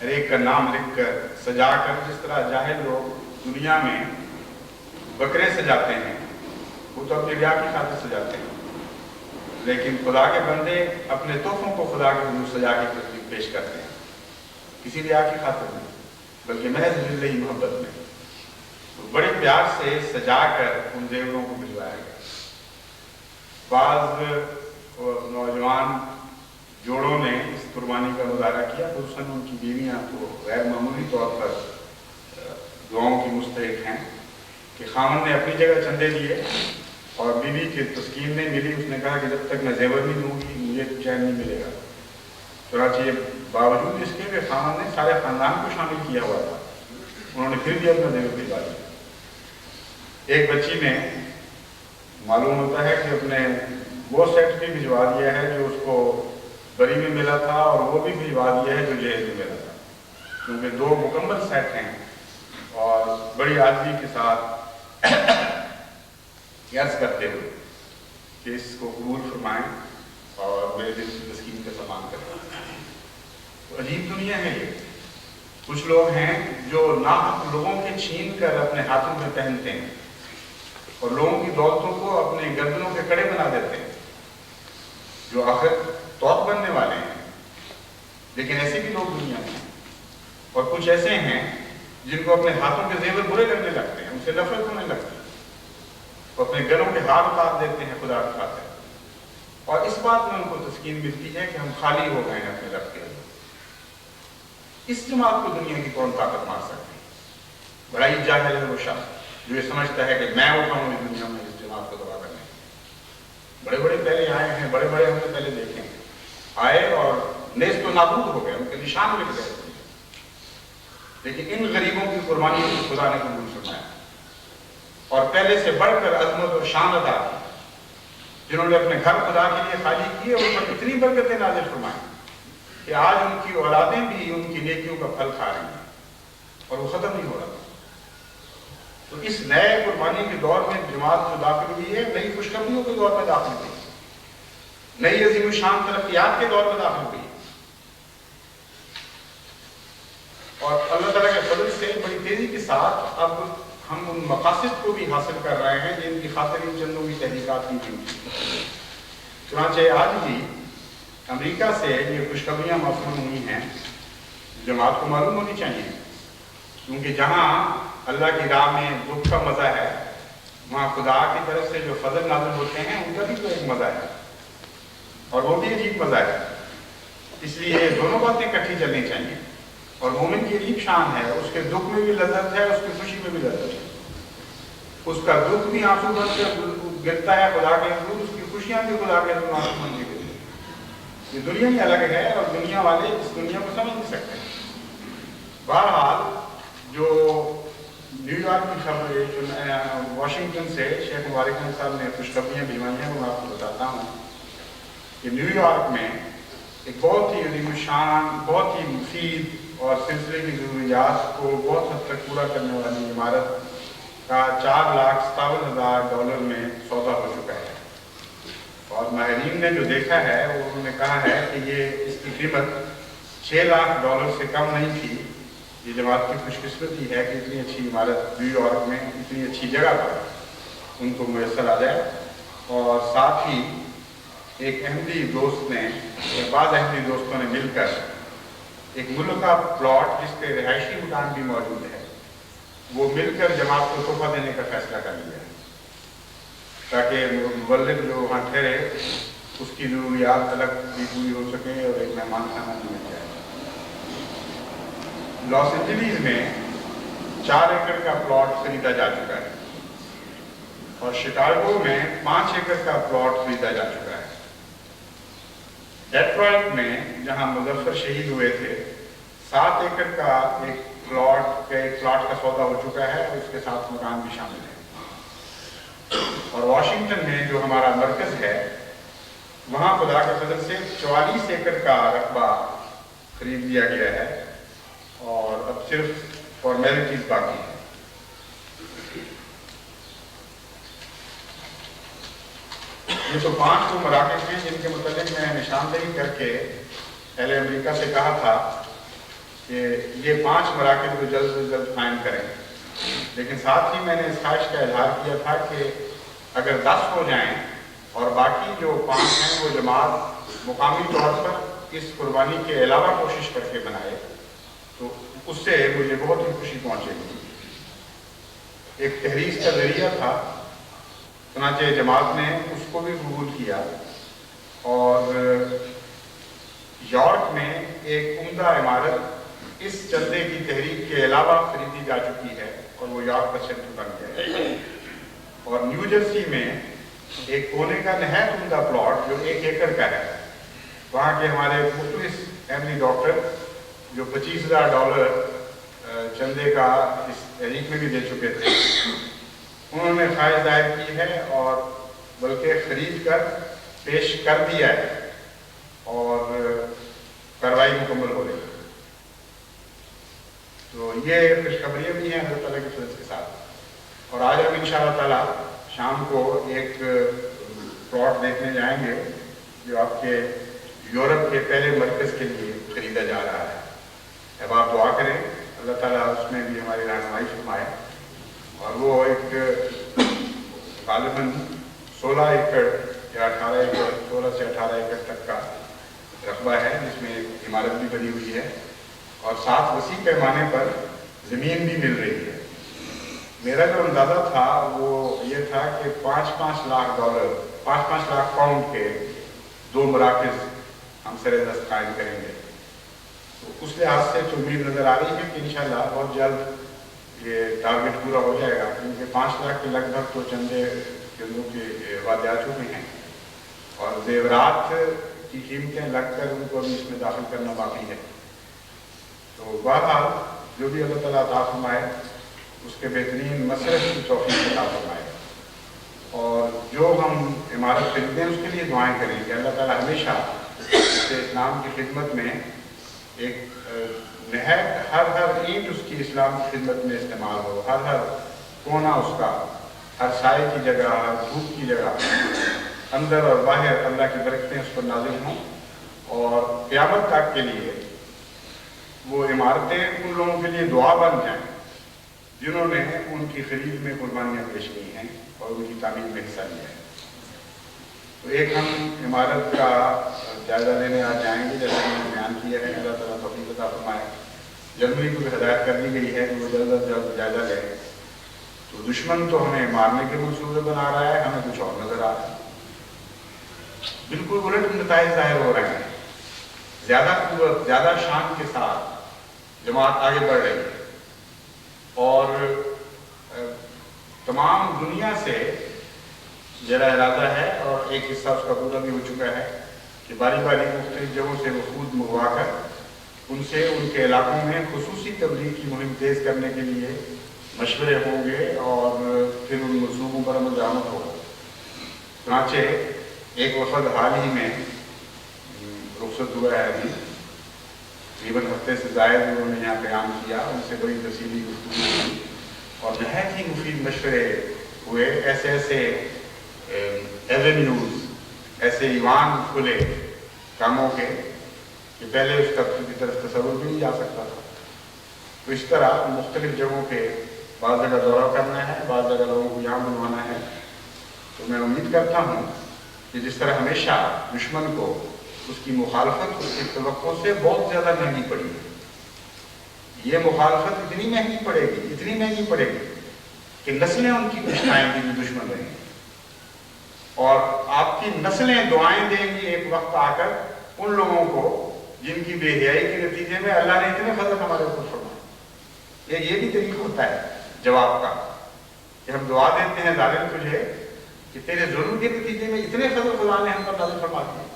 ہر ایک کا نام لکھ کر سجا کر، جس طرح جاہل لوگ دنیا میں بکرے سجاتے ہیں، وہ تو اپنی ریا کی خاطر سجاتے ہیں، لیکن خدا کے بندے اپنے تحفوں کو خدا کے حضور سجا کے پیش کرتے ہیں، کسی ریا کی خاطر نہیں بلکہ محض للہ محبت میں. تو بڑے پیار سے سجا کر ان زیوروں کو بھجوایا گیا. بعض نوجوان جوڑوں نے اس قربانی کا مظاہرہ کیا، خصوصاً ان کی بیویاں تو غیر معمولی طور پر دعاؤں کی مستحق ہیں کہ خامن نے اپنی جگہ چندے دیے اور بیوی کی تسکین نہیں ملی. اس نے کہا کہ جب تک میں زیور نہیں دوں گی مجھے چین نہیں ملے گا. چنانچہ باوجود اس کے کہ خامن نے سارے خاندان کو شامل کیا ہوا تھا، انہوں نے پھر بھی اپنا زیور بھجوا دیا. ایک بچی نے معلوم ہوتا ہے کہ اپنے وہ سیٹ بھی بھجوا دیا ہے جو اس کو بری میں ملا تھا، اور وہ بھی بھجوا دیا ہے جو جہیز میں ملا تھا، کیونکہ دو مکمل سیٹ ہیں. اور بڑی عاجزی کے ساتھ عرض کرتے ہوئے کہ اس کو قبول فرمائیں اور میرے دل کی تسکین کا سامان کریں. تو عجیب دنیا ہے یہ. کچھ لوگ ہیں جو ناحق لوگوں کے چھین کر اپنے ہاتھوں میں پہنتے ہیں اور لوگوں کی دولتوں کو اپنے گردنوں کے کڑے بنا دیتے ہیں، جو آخر توت بننے والے ہیں. لیکن ایسے بھی لوگ دنیا میں ہیں. اور کچھ ایسے ہیں جن کو اپنے ہاتھوں کے زیور برے لگنے لگتے ہیں، ان سے نفرت ہونے لگتی ہے، وہ اپنے گلوں کے ہار اتار دیتے ہیں خدا کی خاطر. اور اس بات میں ان کو تسکین ملتی ہے کہ ہم خالی ہو گئے ہیں اپنے رب کے لیے. اس جماعت کو دنیا کی کون طاقت مار سکتی ہے؟ بڑا ہی جاہل ہے وہ شخص جو یہ سمجھتا ہے کہ میں اٹھاؤں اس دنیا میں اس جماعت کو تباہ کرنے. بڑے بڑے پہلے آئے ہیں، بڑے بڑے ہم نے پہلے دیکھے ہیں، آئے اور نیست و نابود ہو گئے، ان کے نشان مٹ گئے. لیکن ان غریبوں کی قربانی کو خدا نے قبول فرمایا اور پہلے سے بڑھ کر عظمت اور شان ادا کی. جنہوں نے اپنے گھر خدا کے لیے خالی کیے اور ان پر اتنی برکتیں نازل فرمائیں کہ آج ان کی اولادیں بھی ان کی نیکیوں کا پھل کھا رہی ہیں اور وہ ختم نہیں ہو رہا. تو اس نئے قربانی کے دور میں جماعت جو داخل ہوئی ہے، نئی خوشخبریوں کے دور میں داخل ہوئی، نئی عظیم الشان ترقیات کے دور میں داخل ہوئی. اور اللہ تعالیٰ کے فضل سے بڑی تیزی کے ساتھ اب ہم ان مقاصد کو بھی حاصل کر رہے ہیں جن کی خاطر ان چندوں کی تحریکات کی تھی. چنانچہ آج بھی امریکہ سے یہ خوشخبریاں موصول ہوئی ہیں، جماعت کو معلوم ہونی چاہیے، کیونکہ جہاں اللہ کی راہ میں دکھ کا مزہ ہے، وہاں خدا کی طرف سے جو فضل نازل ہوتے ہیں ان کا بھی تو ایک مزہ ہے، اور وہ بھی عجیب مزہ ہے. اس لیے دونوں باتیں اکٹھی چلنی چاہیے. اور مومن کی عجیب شان ہے، اس کے دکھ میں بھی لذت ہے، اس کی خوشی میں بھی لذت ہے. اس کا دکھ بھی آنسو بن کے گرتا ہے خدا کے حضور، اس کی خوشیاں بھی خدا کے حضور آنسو بن کے گرتی ہیں. یہ دنیا ہی الگ ہے اور دنیا والے اس دنیا کو سمجھ نہیں سکتے. بہرحال جو نیو یارک کی خبر، واشنگٹن سے شیخ مبارک خان صاحب نے خوشخبریاں بھجوائی ہیں، وہ میں آپ کو بتاتا ہوں کہ نیو یارک میں ایک بہت ہی عظیم الشان، بہت ہی مفید اور سلسلے کی ضروریات کو بہت حد تک پورا کرنے والی عمارت کا $4,57,000 میں سودا ہو چکا ہے. اور ماہرین نے جو دیکھا ہے وہ انہوں نے کہا ہے کہ یہ اس کی قیمت $6 لاکھ سے کم نہیں تھی. یہ جماعت کی خوش قسمتی ہے کہ اتنی اچھی عمارت نیو یارک میں اتنی اچھی جگہ پر ان کو میسر آ جائے. اور ساتھ ہی ایک احمدی دوست نے، بعض احمدی دوستوں نے مل کر ایک ملکہ پلاٹ جس کے رہائشی مکان بھی موجود ہے، وہ مل کر جماعت کو تحفہ دینے کا فیصلہ کر لیا ہے. تاکہ مبلغ جو وہاں ٹھہرے اس کی ضروریات الگ بھی پوری ہو سکے اور ایک مہمان خانہ بھی مل جائے۔ لاس اینجلیس میں 4 ایکڑ کا پلاٹ خریدا جا چکا ہے اور شکاگو میں 5 ایکڑ کا پلاٹ خریدا جا چکا ہے۔ ڈیٹرائٹ میں جہاں مظفر شہید ہوئے تھے 7 ایکڑ کا ایک پلاٹ کا سودا ہو چکا ہے اور اس کے ساتھ مکان بھی شامل ہے۔ اور واشنگٹن میں جو ہمارا مرکز ہے وہاں خدا کے فضل سے 44 ایکڑ کا رقبہ خرید لیا گیا ہے اور اب صرف فارمیلٹیز باقی ہیں۔ یہ تو 5 وہ مراکز ہیں جن کے متعلق میں نشاندہی کر کے اہل امریکہ سے کہا تھا کہ یہ 5 مراکز کو جلد سے جلد قائم کریں، لیکن ساتھ ہی میں نے اس خواہش کا اظہار کیا تھا کہ اگر 10 ہو جائیں اور باقی جو 5 ہیں وہ جماعت مقامی طور پر اس قربانی کے علاوہ کوشش کر کے بنائے تو اس سے مجھے بہت ہی خوشی پہنچے گی۔ ایک تحریک کا ذریعہ تھا، چنانچہ جماعت نے اس کو بھی قبول کیا اور یارک میں ایک عمدہ عمارت اس چندے کی تحریک کے علاوہ خریدی جا چکی ہے اور وہ یارک کا سینٹر بن گیا ہے۔ اور نیو جرسی میں ایک کونے کا نہایت عمدہ پلاٹ جو 1 ایکڑ کا ہے، وہاں کے ہمارے مخلص فیملی ڈاکٹر جو $25,000 چندے کا اس تحریک میں بھی دے چکے تھے، انہوں نے خواہش ظاہر کی ہے اور بلکہ خرید کر پیش کر دیا ہے اور کارروائی مکمل ہو رہی ہے۔ تو یہ خوشخبریاں بھی ہیں اللہ تعالیٰ کے فضل کے ساتھ۔ اور آج ہم انشاءاللہ تعالیٰ شام کو ایک پلاٹ دیکھنے جائیں گے جو آپ کے یورپ کے پہلے مرکز کے لیے خریدا جا رہا ہے۔ اب آپ دعا کریں اللہ تعالیٰ اس میں بھی ہماری رہنمائی فرمائے، اور وہ ایک غالباً 16 ایکڑ یا 18 ایکڑ 16 سے 18 ایکڑ تک کا رقبہ ہے جس میں ایک عمارت بھی بنی ہوئی ہے اور ساتھ وسیع پیمانے پر زمین بھی مل رہی ہے۔ میرا جو اندازہ تھا وہ یہ تھا کہ $5-5 لاکھ پاؤنڈ کے 2 مراکز ہم سر دست قائم کریں گے۔ تو اس لحاظ سے تو امید نظر آ رہی ہے کہ انشاءاللہ بہت جلد یہ ٹارگٹ پورا ہو جائے گا، کیونکہ 5 لاکھ کے لگ بھگ تو چندوں کے وعدے آ چکے ہیں اور زیورات کی قیمتیں لگ کر ان کو بھی اس میں داخل کرنا باقی ہے۔ تو بہرحال جو بھی اللہ تعالیٰ عطا فرمائے اس کے بہترین مصرف کی توفیق عطا فرمائے، اور جو ہم عمارت خریدیں اس کے لیے دعائیں کریں کہ اللہ تعالیٰ ہمیشہ اسلام کی خدمت میں ایک نہایت ہر اینٹ اس کی اسلام کی خدمت میں استعمال ہو، ہر کونا اس کا، ہر سائے کی جگہ، ہر دھوپ کی جگہ، اندر اور باہر اللہ کی برکتیں اس پر نازل ہوں، اور قیامت تک کے لیے وہ عمارتیں ان لوگوں کے لیے دعا بن جائیں جنہوں نے ان کی خرید میں قربانیاں پیش کی ہیں اور ان کی تعمیر میں حصہ لیا ہے۔ تو ایک ہم عمارت کا جائزہ لینے آج جائیں گے، جیسے میں نے بیان کیا ہے، اللہ تعالیٰ توفیق عطا فرمائے۔ جرمنی کو بھی ہدایت کر دی گئی ہے کہ وہ جلد از جلد جائزہ لیں۔ تو دشمن تو ہمیں مارنے کے منصوبے بنا رہا ہے، ہمیں کچھ اور نظر آ رہا ہے، بالکل الٹ نتائج ظاہر ہو رہے ہیں۔ زیادہ قوت، زیادہ شان کے ساتھ جماعت آگے بڑھ رہی ہے، اور تمام دنیا سے میرا ارادہ ہے اور ایک حصہ اس کا پورا بھی ہو چکا ہے کہ باری باری مختلف جگہوں سے وفود منگوا کر ان سے ان کے علاقوں میں خصوصی تبلیغ کی مہم تیز کرنے کے لیے مشورے ہوں گے اور پھر ان منصوبوں پر عمل درآمد ہوگا۔ چنانچہ ایک وفد حال ہی میں رخصت ہوا ہے، ابھی تقریباً ہفتے سے زائد انہوں نے یہاں قیام کیا، ان سے بڑی تفصیلی گفتگو ہوئی اور نہایت ہی مفید مشورے ہوئے۔ ایسے ایونیوز، ایسے ایوان کھلے کاموں کے کہ پہلے اس کی طرف تصور بھی نہیں جا سکتا تھا۔ تو اس طرح مختلف جگہوں پہ بعض جگہ دورہ کرنا ہے، بعض جگہ لوگوں کو یہاں بنوانا ہے۔ تو میں امید کرتا ہوں کہ جس طرح ہمیشہ دشمن کو اس کی مخالفت اس کی توقع سے بہت زیادہ مہنگی پڑی ہے، یہ مخالفت اتنی مہنگی پڑے گی کہ نسلیں ان کی پچھتائیں گی جو دشمن رہیں گے۔ اور آپ کی نسلیں دعائیں دیں گی ایک وقت آ کر ان لوگوں کو جن کی بے حیائی کے نتیجے میں اللہ نے اتنے فضل ہمارے اوپر فرمائے. یہ بھی طریقہ ہوتا ہے جواب کا کہ ہم دعا دیتے ہیں ظالم تجھے کہ تیرے ظلم کے نتیجے میں اتنے فضل خدا نے ہم پر نازل فرما دیے.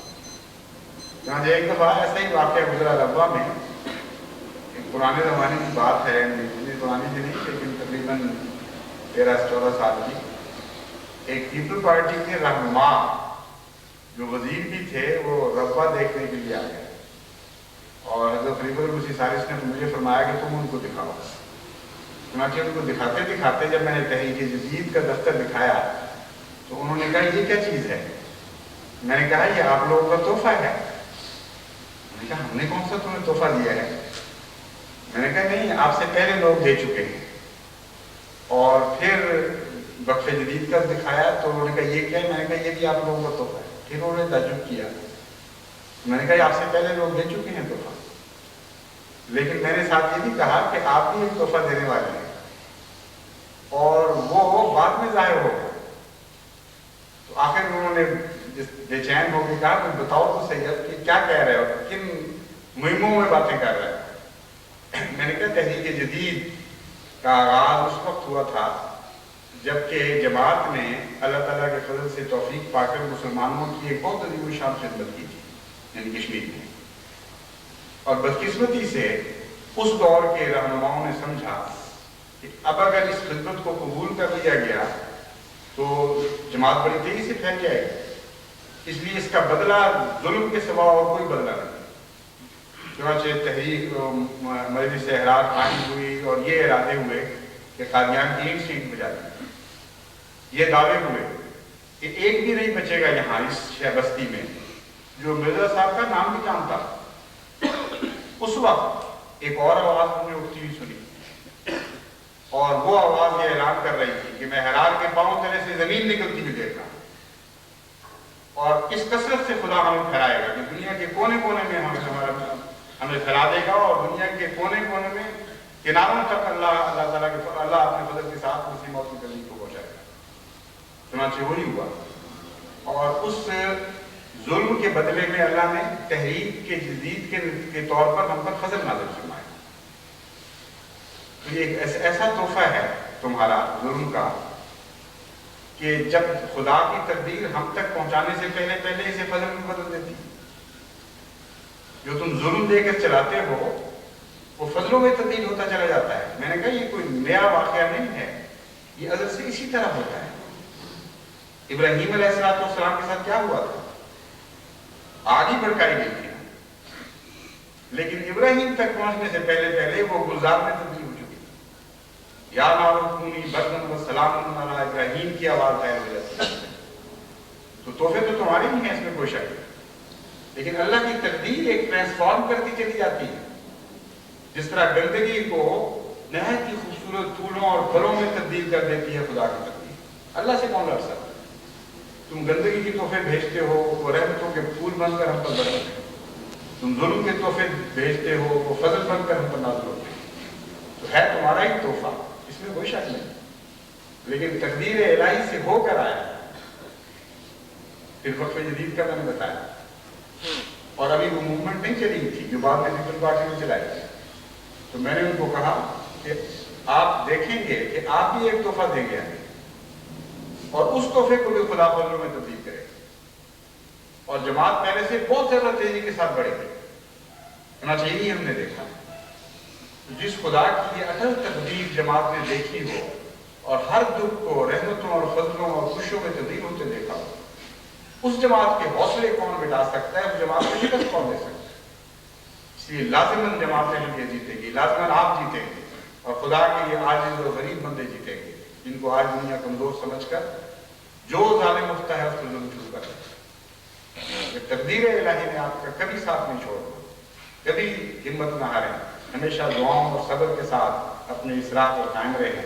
چنانچہ ایک دفعہ ایسا ہی واقعہ گزرا ربا میں. ایک پرانے زمانے کی بات ہے، اتنی پرانی بھی نہیں لیکن تقریباً 13-14 سال کی. ایک پیپل پارٹی کے رہنما جو وزیر بھی تھے وہ ربا دیکھنے کے لیے آئے اور حضرت خلیفہ المسیح ثالث نے مجھے فرمایا کہ تم ان کو دکھاؤ. چنانچہ ان کو دکھاتے دکھاتے جب میں نے تحریک جدید کا دفتر دکھایا تو انہوں نے کہا یہ کیا چیز ہے؟ میں نے کہا یہ آپ لوگوں کا تحفہ ہے. میں نے کہا ہم نے کون سا تمہیں تحفہ دیا ہے؟ میں نے کہا نہیں، آپ سے پہلے لوگ دے چکے ہیں. اور پھر وقف جدید کا دکھایا تو انہوں نے کہا یہ کیا ہے؟ میں نے کہا یہ بھی آپ لوگوں کا تحفہ ہے. پھر انہوں نے تعجب کیا. میں نے کہا آپ سے پہلے لوگ دے چکے ہیں تحفہ، لیکن میں نے ساتھ یہ بھی کہا کہ آپ بھی ایک تحفہ دینے والے ہیں اور وہ بعد میں ظاہر ہو گیا. تو آخر انہوں نے بے چین ہو کے کہا کہ بتاؤ تو صحیح کہ کیا کہہ رہے ہو، کن مہموں میں باتیں کر رہے ہو. میں نے کہا تحریک جدید کا آغاز اس وقت ہوا تھا جبکہ جماعت نے اللہ تعالیٰ کے فضل سے توفیق پا کر مسلمانوں کی ایک بہت عظیم الشان خدمت کی تھی، یعنی کشمیر میں. اور بدقسمتی سے اس دور کے رہنماؤں نے سمجھا کہ اب اگر اس خدمت کو قبول کر لیا گیا تو جماعت بڑی تیزی سے پھیل جائے گی، اس لیے اس کا بدلہ ظلم کے سوا اور کوئی بدلہ نہیں. چنانچہ تحریک مجلس احرار قائم ہوئی اور یہ ارادے ہوئے کہ قادیان کی ایک سیٹ بجا دی. یہ دعوے ہوئے کہ ایک بھی نہیں بچے گا یہاں اس بستی میں جو مرزا صاحب کا نام بھی جانتا. اس وقت ایک اور آواز ہم نے اٹھتی ہوئی سنی اور وہ آواز یہ اعلان کر رہی تھی کہ میں حرار کے پاؤں تلے سے زمین نکلتی ہوئی دیکھ رہا ہوں اور اس کثرت سے خدا ہمیں پھیلائے گا کہ دنیا کے کونے کونے میں ہمیں پھیلا دے گا اور دنیا کے کونے کونے میں کناروں تک اللہ تعالیٰ کے اللہ اپنے فضل کے ساتھ اسی موت کی تبلیغ کو پہنچائے گا. چنانچہ وہی ہوا اور اس ظلم کے بدلے میں اللہ نے تحریک کے جدید کے طور پر ہم پر فضل نازل فرمایا. تو یہ ایک ایسا تحفہ ہے تمہارا ظلم کا کہ جب خدا کی تقدیر ہم تک پہنچانے سے پہلے اسے فضل میں بدل دیتی. جو تم ظلم دے کر چلاتے ہو وہ فضلوں میں تبدیل ہوتا چلا جاتا ہے. میں نے کہا یہ کوئی نیا واقعہ نہیں ہے، یہ ازل سے اسی طرح ہوتا ہے. ابراہیم علیہ السلام کے ساتھ کیا ہوا تھا؟ آگ ہی بھڑکائی گئی تھی، لیکن ابراہیم تک پہنچنے سے پہلے وہ گلزار میں تبدیل ہو چکی تھی. یا نار کونی بردن و سلام علی ابراہیم کی آواز ہے. تو تحفے تو تمہارے ہی ہیں، اس میں کوئی شک نہیں، لیکن اللہ کی تقدیر ایک ٹرانسفارم کرتی چلی جاتی ہے. جس طرح گندگی کو نہایت ہی خوبصورت پھولوں اور پھلوں میں تبدیل کر دیتی ہے خدا کی تقدیر. اللہ سے کون لڑ سکتا؟ تم گندگی کے تحفے بھیجتے ہو وہ رحمتوں کے پھول بن کر ہم پر بڑھتے ہیں، تم ظلم کے تحفے بھیجتے ہو وہ فضل بن کر ہم پر نازل ہوتے ہیں. تو ہے تمہارا ہی تحفہ، اس میں کوئی شک نہیں، لیکن تقدیر الہی سے ہو کر آیا. پھر وقف جدید کا میں نے بتایا اور ابھی وہ موومنٹ نہیں چلی تھی جو بعد میں پیپل پارٹی میں چلائی تھی. تو میں نے ان کو کہا کہ آپ دیکھیں گے کہ آپ بھی ایک تحفہ دیں گے اور اس تحفے کو بھی خدا فضلوں میں تبدیل کرے اور جماعت پہلے سے بہت زیادہ تیزی کے ساتھ بڑھے گی. چنانچہ یہی ہم نے دیکھا. جس خدا کی یہ اٹل تقدیر جماعت نے دیکھی ہو اور ہر دکھ کو رحمتوں اور فضلوں اور خوشیوں میں تبدیل ہوتے دیکھا ہو، اس جماعت کے حوصلے کون مٹا سکتا ہے؟ اس جماعت کو شکست کون دے سکتا ہے؟ اس لیے لازماً جماعت یہ جیتے گی، لازماً آپ جیتیں گے اور خدا کے یہ عاجز اور غریب بندے جیتیں گے جن کو آج دنیا کمزور سمجھ کر جو ظالم اٹھتا ہے اس کو ظلم شروع کر دیتا ہے. تقدیر الہی نے آپ کا کبھی ساتھ نہیں چھوڑا، کبھی ہمت نہ ہاریں، ہمیشہ دعاؤں اور صبر کے ساتھ اپنے اس راہ پر قائم رہیں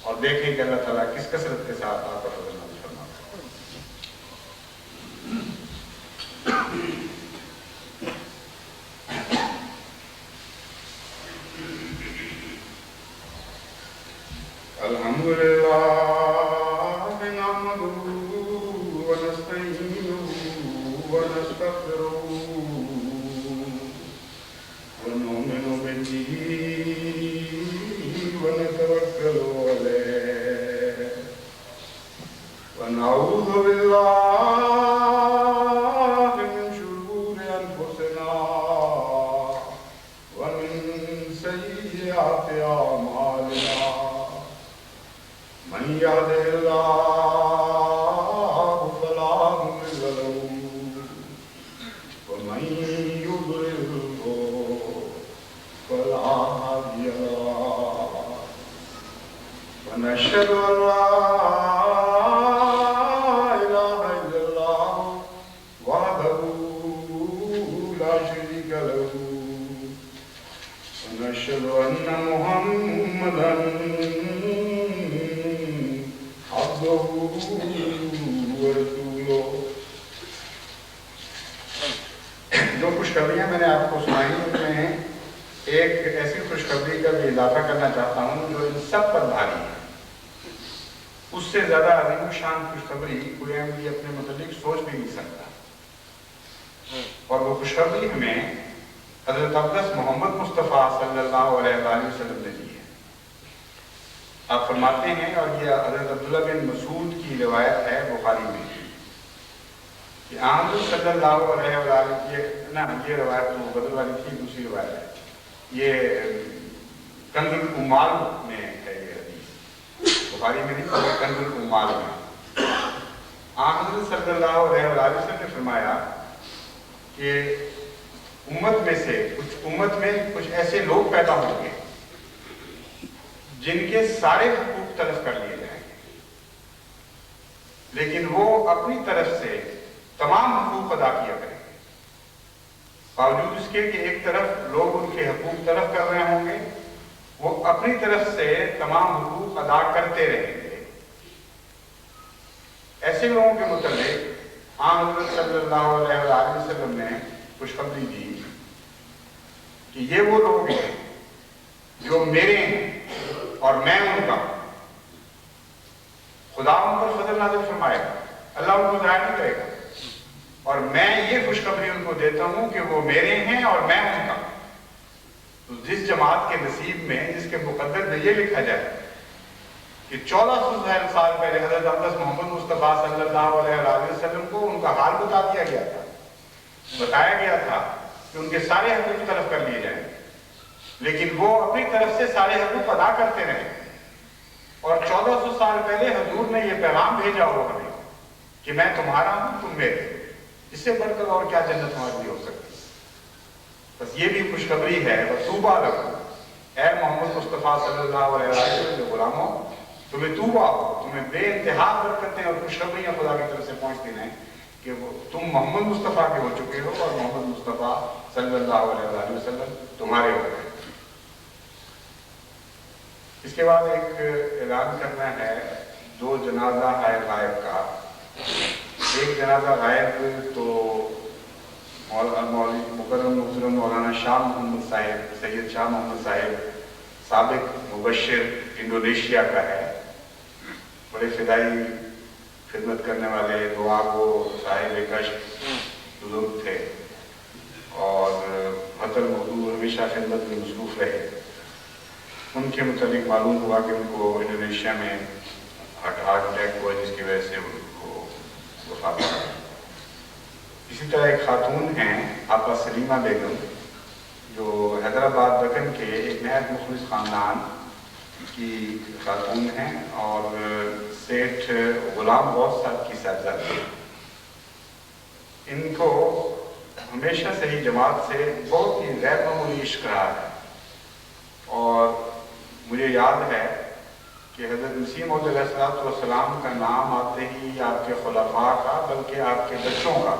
اور دیکھیں کہ اللہ تعالیٰ کس کثرت کے ساتھ آپ پر فضل نازل فرماتا ہے. الحمدللہ نحمدہ ونستغفره ونؤمن به ونتوكل عليه ونعوذ بالله من شرور أنفسنا ومن سيئات أعمالنا من يهده الله فلا مضل له ومن يضلل فلا هادي له ونشهد أن لا إله إلا الله وحده لا شريك له ونشهد أن محمدا عبده ورسوله. جو خوشخبریاں میں نے آپ کو سنائی ان میں ایک ایسی خوشخبری کا بھی اضافہ کرنا چاہتا ہوں جو ان سب پر بھاری ہے. اس سے زیادہ عظیم شان خوشخبری کوئی بھی اپنے متعلق سوچ بھی نہیں سکتا. اور وہ خوشخبری ہمیں حضرت اقدس محمد مصطفیٰ صلی اللہ علیہ وسلم نے دی ہے. آپ فرماتے ہیں اور یہ حضرت عبداللہ بن مسعود کی روایت ہے بخاری میں کہ حضرت صلی اللہ علیہ وسلم یہ روایت تو بدل والی تھی, دوسری روایت ہے. یہ کنز العمال میں ہے یہ حدیث, بخاری میں نہیں, کنز العمال میں. حضرت صلی اللہ علیہ وسلم نے فرمایا کہ امت میں کچھ ایسے لوگ پیدا ہوں گے جن کے سارے حقوق تلف کر لیے جائیں گے, لیکن وہ اپنی طرف سے تمام حقوق ادا کیا کریں گے. باوجود اس کے کہ ایک طرف لوگ ان کے حقوق تلف کر رہے ہوں گے, وہ اپنی طرف سے تمام حقوق ادا کرتے رہیں گے. ایسے لوگوں کے متعلق حضرت صلی اللہ علیہ وسلم نے خوشخبری دی کہ یہ وہ لوگ ہیں جو میرے ہیں اور میں ان کا. خدا ان پر فضل نازل فرمائے گا, اللہ ان کو ضائع نہیں کرے گا, اور میں یہ خوشخبری ان کو دیتا ہوں کہ وہ میرے ہیں اور میں ان کا. تو جس جماعت کے نصیب میں, جس کے مقدر میں یہ لکھا جائے کہ 1400 سال پہلے حضرت اقدس محمد مصطفیٰ صلی اللہ علیہ وسلم کو ان کا حال بتا دیا گیا تھا, بتایا گیا تھا کہ ان کے سارے حقوق طلب کر لیے جائیں, لیکن وہ اپنی طرف سے سارے حقوق ادا کرتے رہے. اور 1400 سال پہلے حضور نے یہ پیغام بھیجا ہو ہمیں کہ میں تمہارا ہوں, تم میرے. اس سے بڑھ کر اور کیا جنت ہمارے لیے ہو سکتی. بس یہ بھی خوشخبری ہے. طوبیٰ لکم, اے محمد مصطفیٰ صلی اللہ علیہ وسلم کے غلاموں, تمہیں طوبیٰ ہو, تمہیں بے انتہا برکتیں اور خوشخبریاں خدا کی طرف سے پہنچتی ہیں کہ تم محمد مصطفیٰ کے ہو چکے ہو اور محمد مصطفیٰ صلی اللہ علیہ وسلم تمہارے ہو گئے. اس کے بعد ایک اعلان کرنا ہے 2 جنازہ ہے غائب کا. ایک جنازہ غائب تو مکرم محترم مولانا شاہ محمد صاحب, سید شاہ محمد صاحب, سابق مبشر انڈونیشیا کا ہے. بڑے فدائی خدمت کرنے والے, دعا کو صاحب کشف بزرگ تھے اور حتل موضوع ہمیشہ خدمت میں مصروف رہے. ان کے متعلق معلوم ہوا کہ ان کو انڈونیشیا میں ہارٹ اٹیک ہوا, جس کی وجہ سے ان کو وفات ہو گئی. اسی طرح ایک خاتون ہیں آپا سلیمہ بیگم, جو حیدرآباد دکن کے ایک نہایت مخلص خاندان کی خاتون ہیں اور سیٹھ غلام غوث صاحب کی صاحبزادی ہیں. ان کو ہمیشہ سے ہی جماعت سے بہت ہی غیر معمولی عشق رہا ہے, اور مجھے یاد ہے کہ حضرت مسیح موعود علیہ السلام کا نام آتے ہی آپ کے خلفاء کا بلکہ آپ کے بچوں کا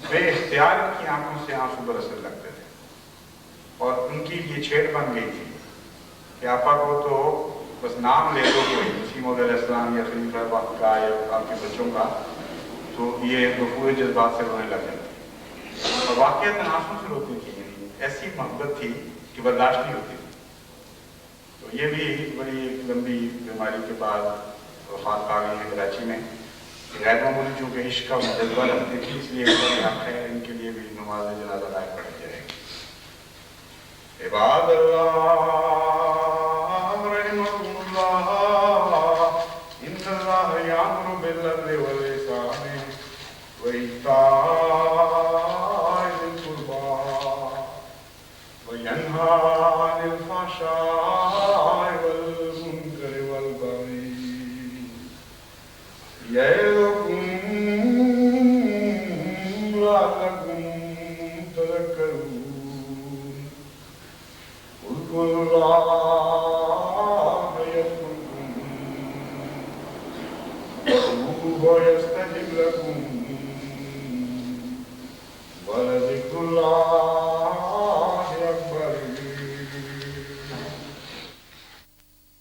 بے اختیار ان کی آنکھوں سے آنسو برسنے لگتے تھے, اور ان کی یہ چھیڑ بن گئی تھی کہ آپا کو تو بس نام لے دو کوئی مسیح موعود علیہ السلام یا خلیفہ پاک کا یا آپ کے بچوں کا, تو یہ رفوع جذبات سے رونے لگ جاتی. اور واقعات آنسو سے روتی تھی, یعنی ایسی محبت تھی کہ برداشت نہیں ہوتی تھی. تو یہ بھی بڑی ایک لمبی بیماری کے بعد وفات پا گئی ہے کراچی میں. غیر معمولی چونکہ عشق کا جذبہ رکھتے تھے اس لیے ان کے لیے بھی نماز جنازہ ادا پڑھی جائے گی. عباد اللہ رحمکم اللہ ان اللہ یامر بالعدل والإحسان وإیتاء ذی القربى وینہی عن الفحشاء والمنکر والبغی یعظکم لعلکم تذکرون. اذکروا اللہ یذکرکم وادعوہ یستجب لکم ولذکر اللہ